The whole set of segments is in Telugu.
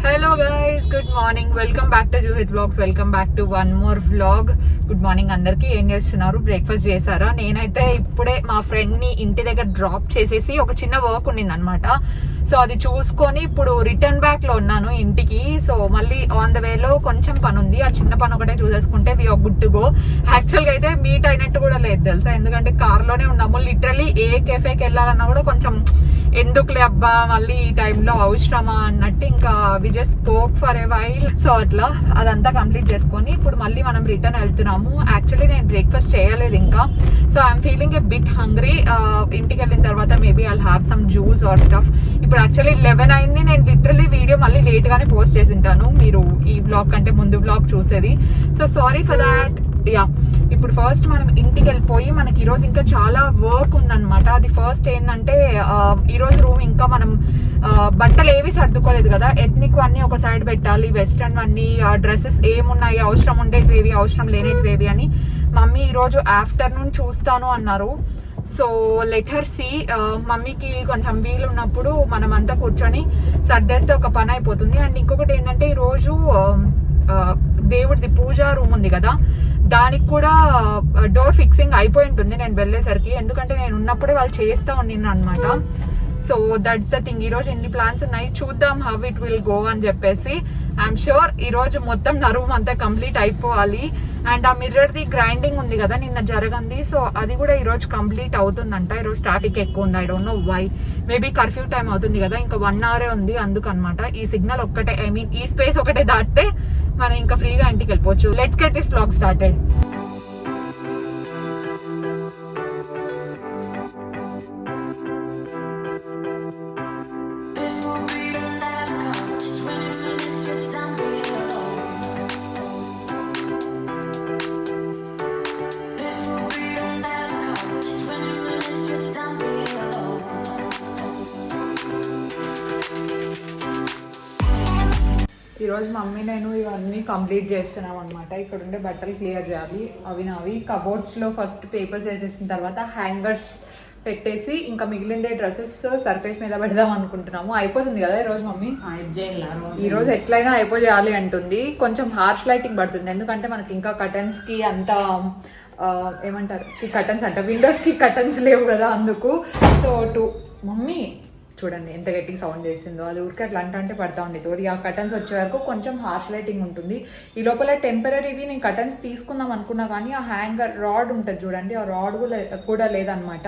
Hello guys, good morning. Welcome back to Juhith vlogs. Welcome back to one more vlog. Good morning అందరికి. ఏం చేస్తున్నారు? బ్రేక్ఫాస్ట్ చేశారా? నేనైతే ఇప్పుడే మా ఫ్రెండ్ ని ఇంటి దగ్గర డ్రాప్ చేసేసి ఒక చిన్న వర్క్ ఉండింది అనమాట. సో అది చూసుకొని ఇప్పుడు రిటర్న్ బ్యాక్ లో ఉన్నాను ఇంటికి. సో మళ్ళీ ఆన్ ద వేలో కొంచెం పని ఉంది. ఆ చిన్న పని ఒకటే చూసేసుకుంటే we are good to go. Actual గా అయితే మీట్ అయినట్టు కూడా లేదు తెలుసా, ఎందుకంటే కార్ లోనే ఉన్నాము. లిటరలీ ఏ కెఫేకి వెళ్ళాలన్నా కూడా కొంచెం ఎందుకులే అబ్బా మళ్ళీ ఈ టైంలో అవసరమా అన్నట్టు ఇంకా we just spoke for a while. So అట్లా అదంతా కంప్లీట్ చేసుకొని ఇప్పుడు మళ్ళీ మనం రిటర్న్ వెళ్తున్నాము. యాక్చువల్లీ నేను బ్రేక్ఫాస్ట్ చేయలేదు ఇంకా. So I'm feeling a bit hungry. ఇంటికి వెళ్ళిన తర్వాత maybe I'll have some juice or stuff. ఇప్పుడు యాక్చువల్లీ 11 అయింది. నేను లిటరలీ వీడియో మళ్ళీ లేట్ గానే పోస్ట్ చేసింటాను, మీరు ఈ బ్లాగ్ కంటే ముందు బ్లాగ్ చూసేది. So sorry for that. Yeah, ఇప్పుడు ఫస్ట్ మనం ఇంటికి వెళ్ళిపోయి మనకి ఈరోజు ఇంకా చాలా వర్క్ ఉందన్నమాట. అది ఫస్ట్ ఏంటంటే ఈరోజు రూమ్ ఇంకా మనం బట్టలు ఏవి సర్దుకోలేదు కదా. ఎథ్నిక్ అన్ని ఒక సైడ్ పెట్టాలి, వెస్ట్రన్ అన్ని డ్రెస్సెస్ ఏమున్నాయి, అవసరం ఉండేటివేవి అవసరం లేనేటివేవి అని మమ్మీ ఈరోజు ఆఫ్టర్నూన్ చూస్తాను అన్నారు. So let her see. మమ్మీకి కొంచెం వీలు ఉన్నప్పుడు మనం అంతా కూర్చొని సర్దేస్తే ఒక పని అయిపోతుంది. అండ్ ఇంకొకటి ఏంటంటే ఈరోజు దేవుడిది పూజా రూమ్ ఉంది కదా, దానికి కూడా డోర్ ఫిక్సింగ్ అయిపోయి ఉంటుంది నేను వెళ్ళేసరికి. ఎందుకంటే నేను ఉన్నప్పుడే వాళ్ళు చేస్తా ఉండిన అనమాట. So that's the thing. ఈ రోజు ఎన్ని ప్లాన్స్ ఉన్నాయి చూద్దాం, హౌ ఇట్ విల్ గో అని చెప్పేసి. ఐఎమ్ షూర్ ఈ రోజు మొత్తం నా రూమ్ అంతా కంప్లీట్ అయిపోవాలి. అండ్ ఆ మిర్రర్ ది గ్రైండింగ్ ఉంది కదా నిన్న జరగంది, సో అది కూడా ఈ రోజు కంప్లీట్ అవుతుందంట. ఈ రోజు ట్రాఫిక్ ఎక్కువ ఉంది, I don't know why. Maybe curfew time అవుతుంది కదా, ఇంకా 1 hour ఉంది అందుకనమాట. ఈ సిగ్నల్ ఒక్కటే, ఐ మీన్ ఈ స్పేస్ ఒకటే దాటితే మనం ఇంకా ఫ్రీగా ఇంటికి వెళ్ళిపోవచ్చు. Let's get this vlog started. ఈరోజు మమ్మీ నేను ఇవన్నీ కంప్లీట్ చేస్తున్నాం అనమాట. ఇక్కడ ఉండే బట్టలు క్లియర్ చేయాలి. అవి నావి కబోర్డ్స్లో ఫస్ట్ పేపర్స్ వేసేసిన తర్వాత హ్యాంగర్స్ పెట్టేసి ఇంకా మిగిలిండే డ్రెస్సెస్ సర్ఫేస్ మీద పెడదాం అనుకుంటున్నాము. అయిపోతుంది కదా ఈరోజు మమ్మీ. ఈ రోజు ఎట్లయినా అయిపోయాలి అంటుంది. కొంచెం హార్ష్ లైటింగ్ పడుతుంది ఎందుకంటే మనకి ఇంకా కర్టన్స్ కి అంత ఏమంటారు, కర్టన్స్ అంట, విండోస్ కి కర్టన్స్ లేవు కదా అందుకు. సో మమ్మీ చూడండి ఎంత గట్టిగా సౌండ్ చేసిందో, అది ఊరికి అట్లా అంటే పడతా ఉంది డోర్. ఆ కర్టన్స్ వచ్చే వరకు కొంచెం హార్ష్ లైటింగ్ ఉంటుంది. ఈ లోపల టెంపరీవి నేను కర్టన్స్ తీసుకుందాం అనుకున్నా కానీ ఆ హ్యాంగర్ రాడ్ ఉంటుంది చూడండి, ఆ రాడ్ కూడా లేదనమాట.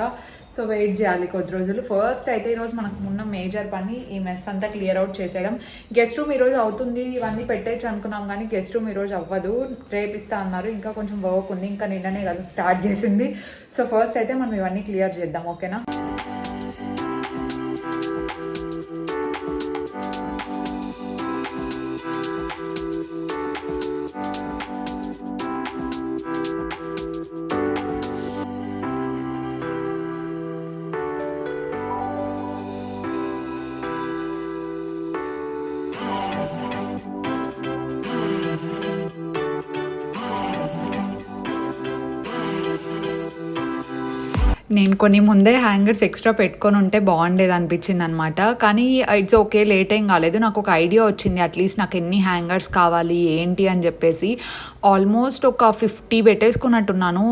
సో వెయిట్ చేయాలి కొద్ది రోజులు. ఫస్ట్ అయితే ఈరోజు మనకు ఉన్న మేజర్ పని ఈ మెస్ అంతా క్లియర్ అవుట్ చేసేయడం. గెస్ట్ రూమ్ ఈరోజు అవుతుంది, ఇవన్నీ పెట్టేయచ్చు అనుకున్నాం కానీ గెస్ట్ రూమ్ ఈరోజు అవ్వదు, రేపిస్తా అన్నారు. ఇంకా కొంచెం వర్క్ ఉంది, ఇంకా నిన్ననే కదా స్టార్ట్ చేసింది. సో ఫస్ట్ అయితే మనం ఇవన్నీ క్లియర్ చేద్దాం, ఓకేనా? నేను కొన్ని ముందే హ్యాంగర్స్ ఎక్స్ట్రా పెట్టుకొని ఉంటే బాగుండేది అనిపించింది అనమాట. కానీ ఇట్స్ ఓకే, లేట్ ఏం కాలేదు. నాకు ఒక ఐడియా వచ్చింది, అట్లీస్ట్ నాకు ఎన్ని హ్యాంగర్స్ కావాలి ఏంటి అని చెప్పేసి. ఆల్మోస్ట్ ఒక 50 పెట్టేసుకున్నట్టున్నాను.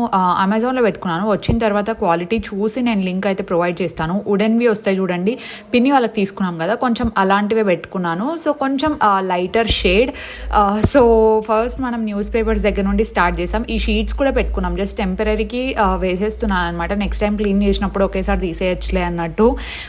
అమెజాన్లో పెట్టుకున్నాను. వచ్చిన తర్వాత క్వాలిటీ చూసి నేను లింక్ అయితే ప్రొవైడ్ చేస్తాను. వుడెన్వి వస్తాయి చూడండి, పిన్ని వాళ్ళకి తీసుకున్నాం కదా, కొంచెం అలాంటివే పెట్టుకున్నాను. సో కొంచెం లైటర్ షేడ్. సో ఫస్ట్ మనం న్యూస్ పేపర్స్ దగ్గర నుండి స్టార్ట్ చేసాం. ఈ షీట్స్ కూడా పెట్టుకున్నాం, జస్ట్ టెంపరీకి వేసేస్తున్నాను అనమాట. నెక్స్ట్ టైం క్లీన్ చేసినప్పుడు ఒకేసారి తీసేయచ్చులే అన్నట్టు.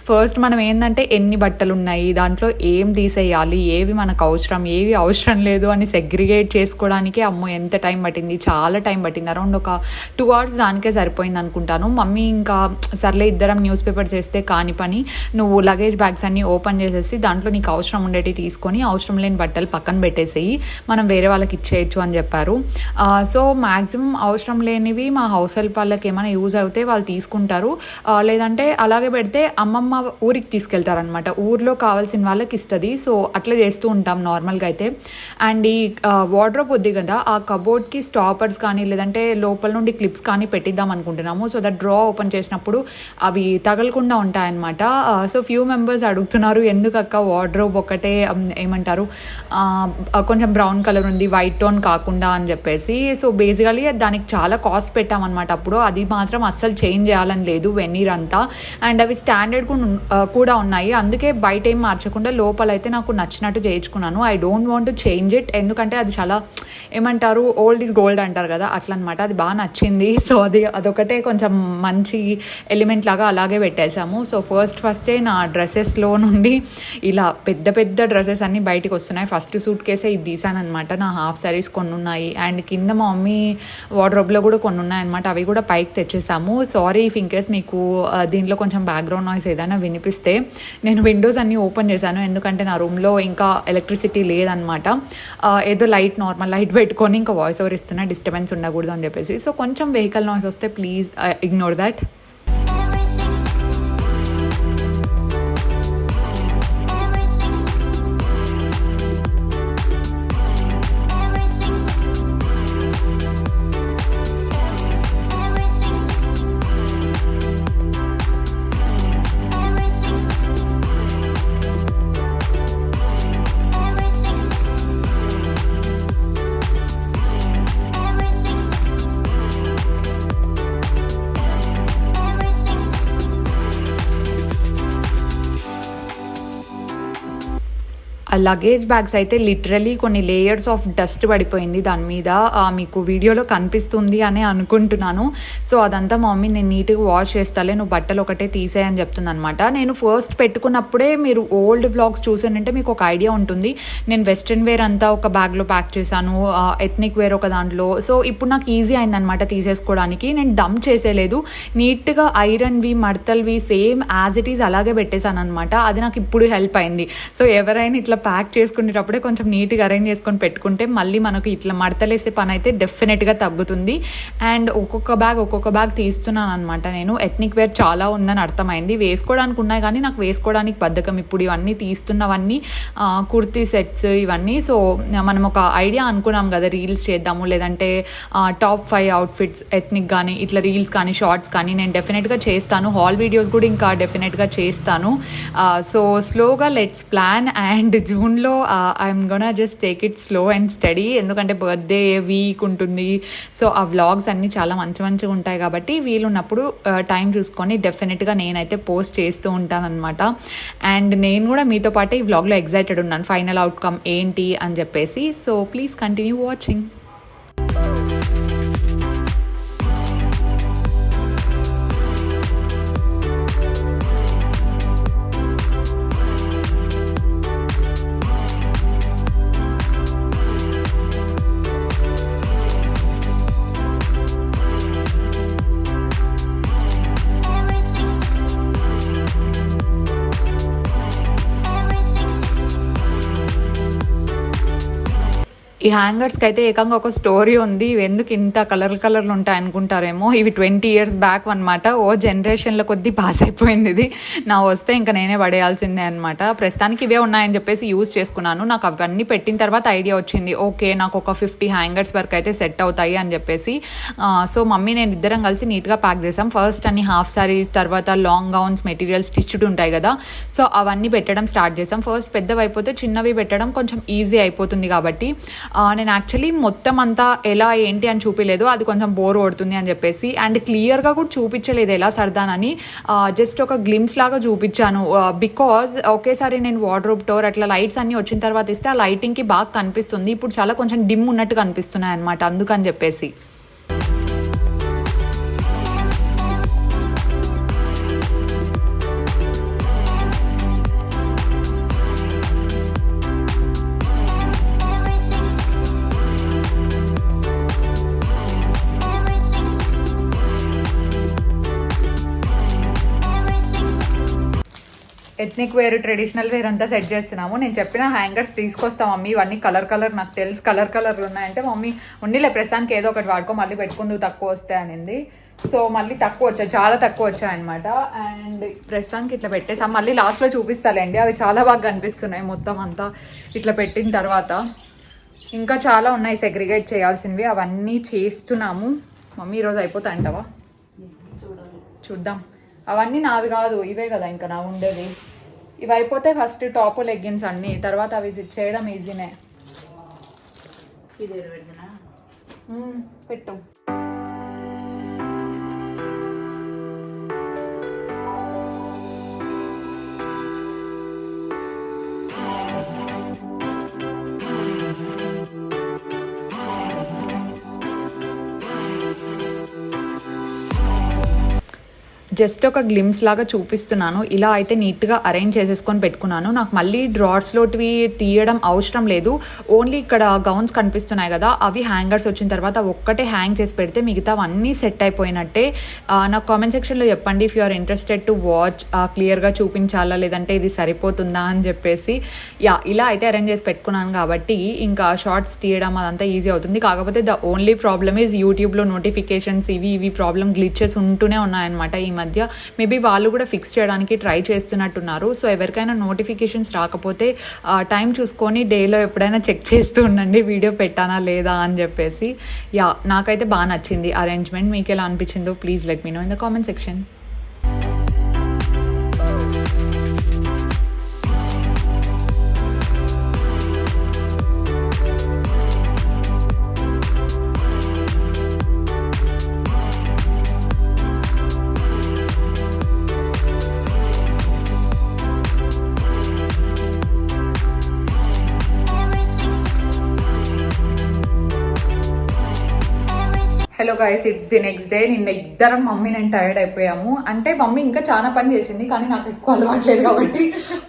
ఫస్ట్ మనం ఏంటంటే ఎన్ని బట్టలు ఉన్నాయి, దాంట్లో ఏం తీసేయాలి, ఏవి మనకు అవసరం ఏవి అవసరం లేదు అని సెగ్రిగేట్ చేసుకోవడానికి అమ్మో ఎంత టైం పట్టింది, చాలా టైం పట్టింది. అరౌండ్ ఒక 2 hours దానికే సరిపోయింది అనుకుంటాను. మమ్మీ ఇంకా సర్లే ఇద్దరం న్యూస్ పేపర్స్ వేస్తే కాని పని, నువ్వు లగేజ్ బ్యాగ్స్ అన్ని ఓపెన్ చేసేసి దాంట్లో నీకు అవసరం ఉండేవి తీసుకొని అవసరం లేని బట్టలు పక్కన పెట్టేసేయి, మనం వేరే వాళ్ళకి ఇచ్చేయచ్చు అని చెప్పారు. సో మ్యాక్సిమం అవసరం లేనివి మా హౌస్ హెల్ప్ వాళ్ళకి ఏమైనా యూజ్ అవుతే వాళ్ళు తీసుకుంటారు వేసుకుంటారు, లేదంటే అలాగే పెడితే అమ్మమ్మ ఊరికి తీసుకెళ్తారనమాట, ఊర్లో కావాల్సిన వాళ్ళకి ఇస్తుంది. సో అట్లా చేస్తూ ఉంటాం నార్మల్గా అయితే. అండ్ ఈ వార్డ్రోబ్ ఉంది కదా, ఆ కబోర్డ్కి స్టాపర్స్ కానీ లేదంటే లోపల నుండి క్లిప్స్ కానీ పెట్టిద్దాం అనుకుంటున్నాము. సో దట్ డ్రా ఓపెన్ చేసినప్పుడు అవి తగలకుండా ఉంటాయన్నమాట. సో ఫ్యూ మెంబర్స్ అడుగుతున్నారు ఎందుకక్క వార్డ్రోబ్ ఒకటే ఏమంటారు కొంచెం బ్రౌన్ కలర్ ఉంది వైట్ టోన్ కాకుండా అని చెప్పేసి. సో బేసికలీ దానికి చాలా కాస్ట్ పెట్టామన్నమాట అప్పుడు. అది మాత్రం అస్సలు చేంజ్ చేయాలని లేదు వెనీర్ అంతా. అండ్ అవి స్టాండర్డ్ కూడా ఉన్నాయి, అందుకే బయట ఏం మార్చకుండా లోపలైతే నాకు నచ్చినట్టు చేయించుకున్నాను. I don't want to change it, ఎందుకంటే అది చాలా ఏమంటారు ఓల్డ్ ఈజ్ గోల్డ్ అంటారు కదా, అట్లా అనమాట. అది బాగా నచ్చింది. సో అదొకటే కొంచెం మంచి ఎలిమెంట్ లాగా అలాగే పెట్టేశాము. సో ఫస్టే నా డ్రెస్సెస్లో నుండి ఇలా పెద్ద పెద్ద డ్రెస్సెస్ అన్నీ బయటకు వస్తున్నాయి. ఫస్ట్ సూట్ కేసే ఇది తీసానమాట. నా హాఫ్ శారీస్ కొన్ని ఉన్నాయి, అండ్ కింద మా మమ్మీ వార్డ్రోబ్లో కూడా కొన్ని ఉన్నాయన్నమాట. అవి కూడా పైకి తెచ్చేసాము. సారీ ఇఫ్ ఇన్కేస్ మీకు దీంట్లో కొంచెం బ్యాక్గ్రౌండ్ నాయిస్ ఏదైనా వినిపిస్తే, నేను విండోస్ అన్నీ ఓపెన్ చేశాను ఎందుకంటే నా రూమ్లో ఇంకా ఎలక్ట్రిసిటీ లేదనమాట. ఏదో నార్మల్ లైట్ పెట్టుకొని ఇంకా వాయిస్ ఓవర్ ఇస్తున్నా, డిస్టర్బెన్స్ ఉండకూడదు అని చెప్పేసి. సో కొంచెం వెహికల్ నాయిస్ వస్తే ప్లీజ్ ఇగ్నోర్ దట్. ఆ లగేజ్ బ్యాగ్స్ అయితే లిటరలీ కొన్ని లేయర్స్ ఆఫ్ డస్ట్ పడిపోయింది దాని మీద. మీకు వీడియోలో కనిపిస్తుంది అని అనుకుంటున్నాను. సో అదంతా మా మమ్మీ నేను నీట్గా వాష్ చేస్తాలే, నువ్వు బట్టలు ఒకటే తీసేయని చెప్తుంది అనమాట. నేను ఫస్ట్ పెట్టుకున్నప్పుడే మీరు ఓల్డ్ వ్లాగ్స్ చూసానంటే మీకు ఒక ఐడియా ఉంటుంది. నేను వెస్ట్రన్ వేర్ అంతా ఒక బ్యాగ్లో ప్యాక్ చేశాను, ఎథ్నిక్ వేర్ ఒక దాంట్లో. సో ఇప్పుడు నాకు ఈజీ అయిందనమాట తీసేసుకోవడానికి. నేను డంప్ చేసేలేదు, నీట్గా ఐరన్వి మడతల్వి సేమ్ యాజ్ ఇట్ ఈజ్ అలాగే పెట్టేశాను అనమాట. అది నాకు ఇప్పుడు హెల్ప్ అయింది. సో ఎవరైనా ఇట్లా ప్యాక్ చేసుకునేటప్పుడే కొంచెం నీట్గా అరేంజ్ చేసుకొని పెట్టుకుంటే మళ్ళీ మనకు ఇట్లా మడతలేసే పని అయితే డెఫినెట్గా తగ్గుతుంది. అండ్ ఒక్కొక్క బ్యాగ్ తీస్తున్నాను అనమాట. నేను ఎథ్నిక్ వేర్ చాలా ఉందని అర్థమైంది. వేసుకోవడానికి ఉన్నాయి కానీ నాకు వేసుకోవడానికి బద్ధకం. ఇప్పుడు ఇవన్నీ తీస్తున్నవన్నీ కుర్తీ సెట్స్ ఇవన్నీ. సో మనం ఒక ఐడియా అనుకున్నాం కదా రీల్స్ చేద్దాము, లేదంటే టాప్ 5 అవుట్ఫిట్స్ ఎథ్నిక్ కానీ ఇట్లా రీల్స్ కానీ షార్ట్స్ కానీ నేను డెఫినెట్గా చేస్తాను. హాల్ వీడియోస్ కూడా ఇంకా డెఫినెట్గా చేస్తాను. సో స్లోగా లెట్స్ ప్లాన్. అండ్ జూన్లో I'm gonna just take it slow and study, ఎందుకంటే బర్త్డే వీక్ ఉంటుంది. సో ఆ వ్లాగ్స్ అన్నీ చాలా మంచిగా ఉంటాయి కాబట్టి వీలున్నప్పుడు టైం చూసుకొని డెఫినెట్గా నేనైతే పోస్ట్ చేస్తూ ఉంటాను అనమాట. అండ్ నేను కూడా మీతో పాటు ఈ వ్లాగ్లో ఎగ్జైటెడ్ ఉన్నాను ఫైనల్ అవుట్కమ్ ఏంటి అని చెప్పేసి. So please continue watching. ఈ హ్యాంగర్స్కి అయితే ఏకంగా ఒక స్టోరీ ఉంది. ఇవి ఎందుకు ఇంత కలర్లు ఉంటాయి అనుకుంటారేమో. ఇవి 20 years బ్యాక్ అనమాట. ఓ జనరేషన్ల కొద్దీ పాస్ అయిపోయింది ఇది. నా వస్తే ఇంకా నేనే పడేయాల్సిందే అనమాట. ప్రస్తుతానికి ఇవే ఉన్నాయని చెప్పేసి యూజ్ చేసుకున్నాను. నాకు అవన్నీ పెట్టిన తర్వాత ఐడియా వచ్చింది, ఓకే నాకు ఒక 50 హ్యాంగర్స్ వరకు అయితే సెట్ అవుతాయి అని చెప్పేసి. సో మమ్మీ నేను ఇద్దరం కలిసి నీట్గా ప్యాక్ చేసాం. ఫస్ట్ అన్ని హాఫ్ సారీస్, తర్వాత లాంగ్ గౌన్స్ మెటీరియల్ స్టిచ్డ్ ఉంటాయి కదా, సో అవన్నీ పెట్టడం స్టార్ట్ చేసాం. ఫస్ట్ పెద్దవి అయిపోతే చిన్నవి పెట్టడం కొంచెం ఈజీ అయిపోతుంది కాబట్టి నేను యాక్చువల్లీ మొత్తం అంతా ఎలా ఏంటి అని చూపించలేదు, అది కొంచెం బోర్ కొడుతుంది అని చెప్పేసి. అండ్ క్లియర్గా కూడా చూపించలేదు ఎలా సర్దానని, జస్ట్ ఒక గ్లిమ్స్ లాగా చూపించాను. బికాజ్ ఒకేసారి నేను వార్డ్రోబ్ టోర్ అట్లా లైట్స్ అన్నీ వచ్చిన తర్వాత ఇస్తే ఆ లైటింగ్కి బాగా కనిపిస్తుంది. ఇప్పుడు చాలా కొంచెం డిమ్ ఉన్నట్టు కనిపిస్తున్నాయి అనమాట, అందుకని చెప్పేసి. ఎథ్నిక్ వేర్, ట్రెడిషనల్ వేర్ అంతా సెట్ చేస్తున్నాము. నేను చెప్పిన హ్యాంగర్స్ తీసుకొస్తాం మమ్మీ, ఇవన్నీ కలర్ నాకు తెలుసు కలర్లు ఉన్నాయంటే మమ్మీ ఉండిలే ప్రస్తుతానికి ఏదో ఒకటి వాడుకో, మళ్ళీ పెట్టుకుందుకు తక్కువ వస్తాయి అనింది. సో మళ్ళీ తక్కువ వచ్చాయి, చాలా తక్కువ వచ్చాయి అనమాట. అండ్ ప్రస్తుతానికి ఇట్లా పెట్టేసాం, మళ్ళీ లాస్ట్లో చూపిస్తాలేండి. అవి చాలా బాగా కనిపిస్తున్నాయి మొత్తం అంతా ఇట్లా పెట్టిన తర్వాత. ఇంకా చాలా ఉన్నాయి సెగ్రిగేట్ చేయాల్సినవి, అవన్నీ చేస్తున్నాము. మమ్మీ ఈరోజు అయిపోతాయి అంటావా? చూద్దాం. అవన్నీ నావి కాదు, ఇవే కదా ఇంకా నా ఉండేది. ఇవి అయిపోతే ఫస్ట్ టాప్ లెగ్గిన్స్ అన్నీ, తర్వాత అవి చేయడం ఈజీనే. పెట్టు. జస్ట్ ఒక గ్లిమ్స్ లాగా చూపిస్తున్నాను. ఇలా అయితే నీట్గా అరేంజ్ చేసేసుకొని పెట్టుకున్నాను. నాకు మళ్ళీ డ్రాట్స్లోటివి తీయడం అవసరం లేదు. ఓన్లీ ఇక్కడ గౌన్స్ కనిపిస్తున్నాయి కదా, అవి హ్యాంగర్స్ వచ్చిన తర్వాత ఒక్కటే హ్యాంగ్ చేసి పెడితే మిగతావన్నీ సెట్ అయిపోయినట్టే. నాకు కామెంట్ సెక్షన్లో చెప్పండి if you are interested to watch. క్లియర్గా చూపించాలా లేదంటే ఇది సరిపోతుందా అని చెప్పేసి. ఇలా అయితే అరేంజ్ చేసి పెట్టుకున్నాను కాబట్టి ఇంకా షార్ట్స్ తీయడం అదంతా ఈజీ అవుతుంది. కాకపోతే ద ఓన్లీ ప్రాబ్లమ్ ఈజ్ యూట్యూబ్లో నోటిఫికేషన్స్ ఇవి ప్రాబ్లమ్ గ్లిచెస్ ఉంటూనే ఉన్నాయన్నమాట ఈ మధ్య. మేబీ వాళ్ళు కూడా ఫిక్స్ చేయడానికి ట్రై చేస్తున్నట్టున్నారు. సో ఎవరికైనా నోటిఫికేషన్స్ రాకపోతే టైం చూసుకొని డేలో ఎప్పుడైనా చెక్ చేస్తూ ఉండండి వీడియో పెట్టానా లేదా అని చెప్పేసి. నాకైతే బాగా నచ్చింది అరేంజ్మెంట్. మీకు ఎలా అనిపించిందో please let me know in the comment section. Hello guys, it's the next day. నిన్న ఇద్దరం మమ్మీ నేను టైర్డ్ అయిపోయాము. అంటే మమ్మీ ఇంకా చాలా పని చేసింది కానీ నాకు ఎక్కువ అలవాట్లేదు కాబట్టి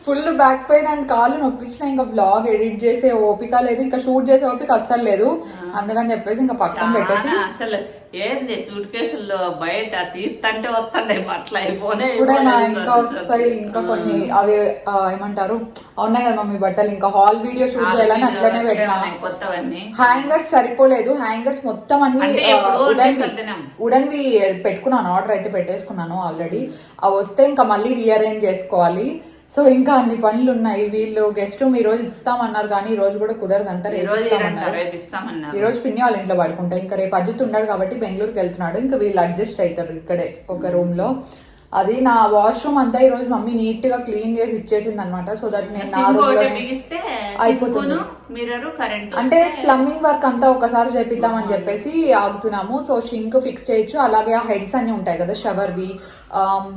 ఫుల్ బ్యాక్ పెయిన్ అండ్ కాళ్ళు నొప్పించిన. ఇంకా బ్లాగ్ ఎడిట్ చేసే ఓపిక లేదు, ఇంకా షూట్ చేసే ఓపిక అస్సలు లేదు. అందుకని చెప్పేసి ఇంకా పక్కన పెట్టేసి అసలు ఏంది సూట్ కేసుల్లో బయట తీర్థంటే వస్తాయి బట్టలు అయిపోయి ఇంకా వస్తాయి. ఇంకా కొన్ని అవి ఏమంటారు ఉన్నాయి కదా మమ్మీ బట్టలు, ఇంకా హాల్ వీడియో షూట్ చేయాలని అట్లనే పెట్టినా. కొత్తవన్నీ హ్యాంగర్స్ సరిపోలేదు, హ్యాంగర్స్ మొత్తం అన్ని ఉడన్వి పెట్టుకున్నాను. ఆర్డర్ అయితే పెట్టేసుకున్నాను ఆల్రెడీ. అవి వస్తే ఇంకా మళ్ళీ రీఅరేంజ్ చేసుకోవాలి. సో ఇంకా అన్ని పనులు ఉన్నాయి. వీళ్ళు గెస్ట్ రూమ్ ఈ రోజు ఇస్తామన్నారు కానీ ఈ రోజు కూడా కుదరదు అంటారు. ఈ రోజు పిన్ని వాళ్ళ ఇంట్లో పడుకుంటారు. ఇంకా రేపు అజిత్ ఉన్నాడు కాబట్టి బెంగళూరుకి వెళ్తున్నాడు. ఇంకా వీళ్ళు అడ్జస్ట్ అవుతారు ఇక్కడే ఒక రూమ్ లో. అది నా వాష్రూమ్ అంతా ఈ రోజు మమ్మీ నీట్ గా క్లీన్ చేసి ఇచ్చేసింది అనమాట. సో దట్ నేను నా రూమ్ లో అయిపోతుంది. అంటే ప్లంబింగ్ వర్క్ అంతా ఒకసారి చేపిద్దామని చెప్పేసి ఆగుతున్నాము. సో షింక్ ఫిక్స్ చేయొచ్చు, అలాగే ఆ హెడ్స్ అన్ని ఉంటాయి కదా షవర్ వి,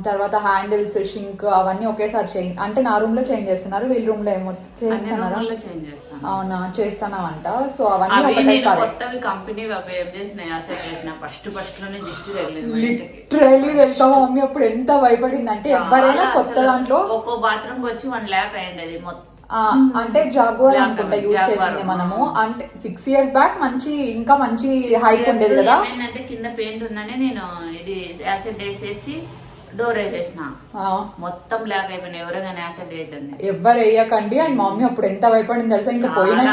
తర్వాత హ్యాండిల్స్, షింక్ అవన్నీ ఒకేసారి చేంజ్. అంటే నా రూమ్ లో చేంజ్ చేస్తున్నారు, వీళ్ళ రూమ్ లో ఏమో చేస్తున్నారు. అవునా, చేస్తానంట. సో అవన్నీ ఒకటేసారి లిటరలీ వెళ్తాము. మమ్మీ అప్పుడు ఎంత భయపడింది అంటే ఎవరైనా కొత్త దాంట్లో ఒక్కో బాత్రూమ్ వచ్చి 1 lakh అయింది మొత్తం. అంటే జాగ్వార్ అనుకుంటా యూజ్ చేసింది మనము. అంటే 6 years బ్యాక్ మంచి ఇంకా మంచి హైప్ ఉండేది కదా. ఏంటంటే కింద పెయింట్ ఉందని నేను ఇది యాసిడ్ వేసేసి డోర్ వేసేసిన, మొత్తం బ్లాక్ అయిపోయినా. ఎవరైనా యాసిడ్ వేయకండి, ఎవరు వేయకండి. అండ్ మమ్మీ అప్పుడు ఎంత భయపడింది తెలుసా. ఇంకా పోయినా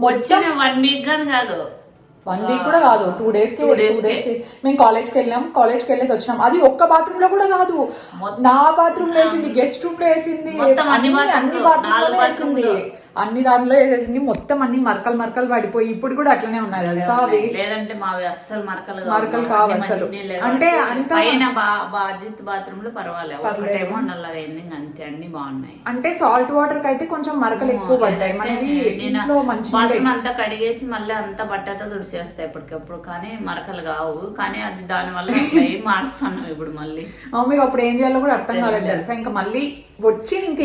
వచ్చిన 1 week గాని కాదు, 1 week కూడా కాదు, 2 days కి మేము కాలేజ్కి వెళ్ళాం. కాలేజ్కి వెళ్ళేసి వచ్చినాం. అది ఒక్క బాత్రూమ్ లో కూడా కాదు, నా బాత్రూమ్ లో వేసింది, గెస్ట్ రూమ్ లో వేసింది, అన్ని బాత్రూమ్ లో వేసింది, అన్ని దాంట్లో వేసేసింది. మొత్తం అన్ని మరకలు పడిపోయి ఇప్పుడు కూడా అట్లనే ఉన్నాయి తెలుసా. అవి లేదంటే మావి అస్సలు మరకలు కావు అసలు. అంటే అంత బాత్రూమ్ లో పర్వాలేదు, నల్లగా అయింది అంతే, అన్ని బాగున్నాయి. అంటే సాల్ట్ వాటర్ కి అయితే కొంచెం మరకలు ఎక్కువ పడతాయి. మనది ఇంట్లో మంచి బాత్రూమ్ అంతా కడిగేసి మళ్ళీ అంతా బట్టతో తుడిచేస్తాయి ఎప్పటికప్పుడు, కానీ మరకలు కావు. కానీ అది దాని వల్ల మారుస్తాను ఇప్పుడు మళ్ళీ. మీకు అప్పుడు ఏం చేయాలో కూడా అర్థం కాలేదు తెలుసా. ఇంకా మళ్ళీ వచ్చి ఇంకా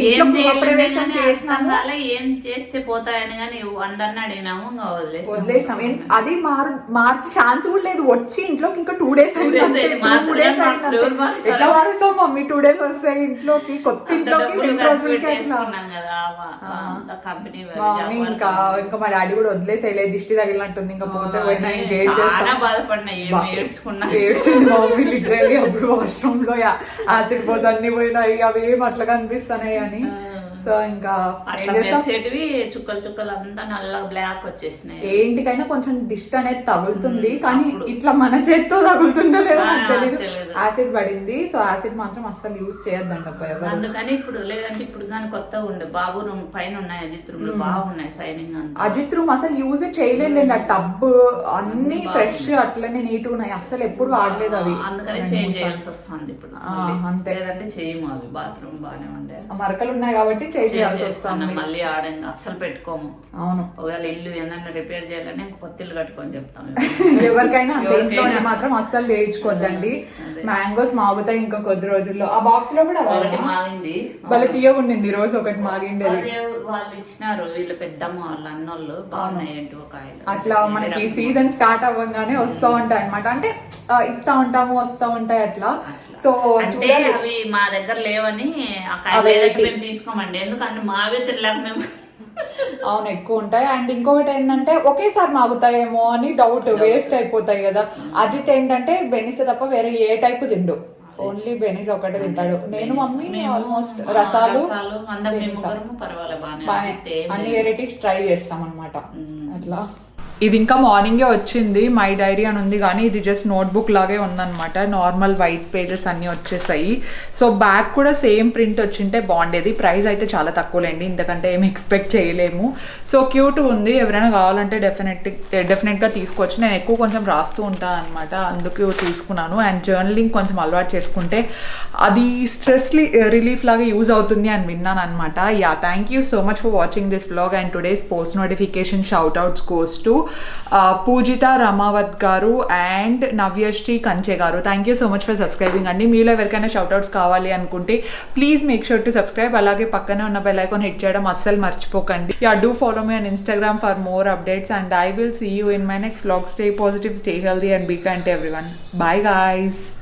ప్రవేశం చేసినాము. ఏం చేస్తే పోతాయని కానీ అందరిని అడిగినాము, ఇంకా వదిలేసినాం. అది మార్చి ఛాన్స్ కూడా లేదు. వచ్చి ఇంట్లోకి ఇంకా 2 days ఎట్లా మారుస్తాం మమ్మీ? 2 days వస్తాయి ఇంట్లోకి, కొత్త ఇంట్లోకి. మమ్మీ ఇంకా మా డాడీ కూడా వదిలేసేయలేదు, దిష్టి తగిలినట్టుంది, ఇంకా పోతే పోయినా ఇంకేం చేస్తా. బాధపడినా ఏడ్చింది మమ్మీ లిటరల్లీ. అప్పుడు వాష్రూమ్ లో యాసిడ్ పోస్ అన్ని పోయినాయి, అవి ఏం అట్లా కనిపిస్తున్నాయి అని. సో ఇంకా అట్లా మెరిసేటివి చుక్కలు చుక్కలు అంతా నల్ల బ్లాక్ వచ్చేసినాయి. ఏంటికైనా కొంచెం దిష్టి అనేది తగులుతుంది, కానీ ఇట్లా మన చేత్తో తగులుతుందో లేదో నాకు తెలియదు. యాసిడ్ పడింది, సో యాసిడ్ మాత్రం అస్సలు యూజ్ చేయొద్దంట ఎవరు. అందుకని ఇప్పుడు లేదంటే ఇప్పుడు కానీ కొత్తగా ఉండే బాబు రూమ్ పైన ఉన్నాయి, అజిత్ రూమ్ లో బాగున్నాయి సైనింగ్ అంతా. అజిత్ రూమ్ అసలు యూజ్ చేయలేదు, ఆ టబ్ అన్ని ఫ్రెష్ అట్లనే నీట్ ఉన్నాయి, అసలు ఎప్పుడు వాడలేదు అవి. అందుకని చేంజ్ చేయాల్సి వస్తుంది ఇప్పుడు. అంతే, లేదంటే చేయము అవి. బాత్రూమ్ బాగానే ఉండే, మరకలు ఉన్నాయి కాబట్టి చేయాల్సి వస్తుంది. మళ్ళీ ఆడంగా అస్సలు పెట్టుకోము. అవును, ఒకవేళ ఇల్లు ఏదన్నా రిపేర్ చేయాలని కొత్త ఇల్లు కట్టుకొని చెప్తాము. ఎవరికైనా అంతే, ఇంట్లో మాత్రం అస్సలు చేయించుకోద్దండి. మ్యాంగోస్ మాగుతాయి ఇంకా కొద్ది రోజుల్లో. ఆ బాక్స్ లో కూడా ఒకటి మాగింది, వాళ్ళ తీయగుండింది, రోజు ఒకటి మాగిండేది. వాళ్ళు ఇచ్చినారు వీళ్ళు పెద్దమ్మ వాళ్ళు అన్నోళ్ళు, బాగున్నాయి కాయలు. అట్లా మనకి సీజన్ స్టార్ట్ అవ్వగానే వస్తూ ఉంటాయి అనమాట, అంటే ఇస్తా ఉంటాము వస్తా ఉంటాయి అట్లా. సో అంటే అవి మా దగ్గర లేవని ఆ కాయలు మేము తీసుకోమండి, ఎందుకంటే మావే తినలేక మేము. అవును, ఎక్కువ ఉంటాయి. అండ్ ఇంకొకటి ఏంటంటే ఒకేసారి మాగుతాయేమో అని డౌట్, వేస్ట్ అయిపోతాయి కదా. అజిత్ ఏంటంటే బెనిస్ తప్ప వేరే ఏ టైప్ తిండు, ఓన్లీ బెనిస్ ఒకటే తింటాడు. నేను మమ్మీ ఆల్మోస్ట్ రసాలు అన్ని వెరైటీస్ ట్రై చేస్తాం అనమాట. అట్లా ఇది ఇంకా మార్నింగే వచ్చింది, మై డైరీ అని ఉంది, కానీ ఇది జస్ట్ నోట్బుక్ లాగే ఉందన్నమాట. నార్మల్ వైట్ పేజెస్ అన్నీ వచ్చేసాయి. సో బ్యాగ్ కూడా సేమ్ ప్రింట్ వచ్చింటే బాగుండేది. ప్రైస్ అయితే చాలా తక్కువలేండి, ఇంతకంటే ఏమి ఎక్స్పెక్ట్ చేయలేము. సో క్యూట్ ఉంది, ఎవరైనా కావాలంటే డెఫినెట్గా తీసుకోవచ్చు. నేను ఎక్కువ కొంచెం రాస్తూ ఉంటాను అనమాట, అందుకు తీసుకున్నాను. అండ్ జర్నలింగ్ కొంచెం అలవాటు చేసుకుంటే అది స్ట్రెస్ రిలీఫ్ లాగా యూజ్ అవుతుంది అని విన్నాను అనమాట. Yeah, thank you so much for watching this vlog. And today's post notification shout outs goes to Pujitha Ramavath garu and Navyasri Kanche garu. Thank you so much for subscribing అండి. మీలో ఎవరికైనా షౌట్అవుట్స్ కావాలి అనుకుంటే please make sure to subscribe. అలాగే పక్కనే ఉన్న బెల్ ఐకాన్ హిట్ చేయడం అస్సలు మర్చిపోకండి. Yeah, do follow me on Instagram for more updates and I will see you in my next vlog. Stay positive, stay healthy and be kind to everyone. Bye guys.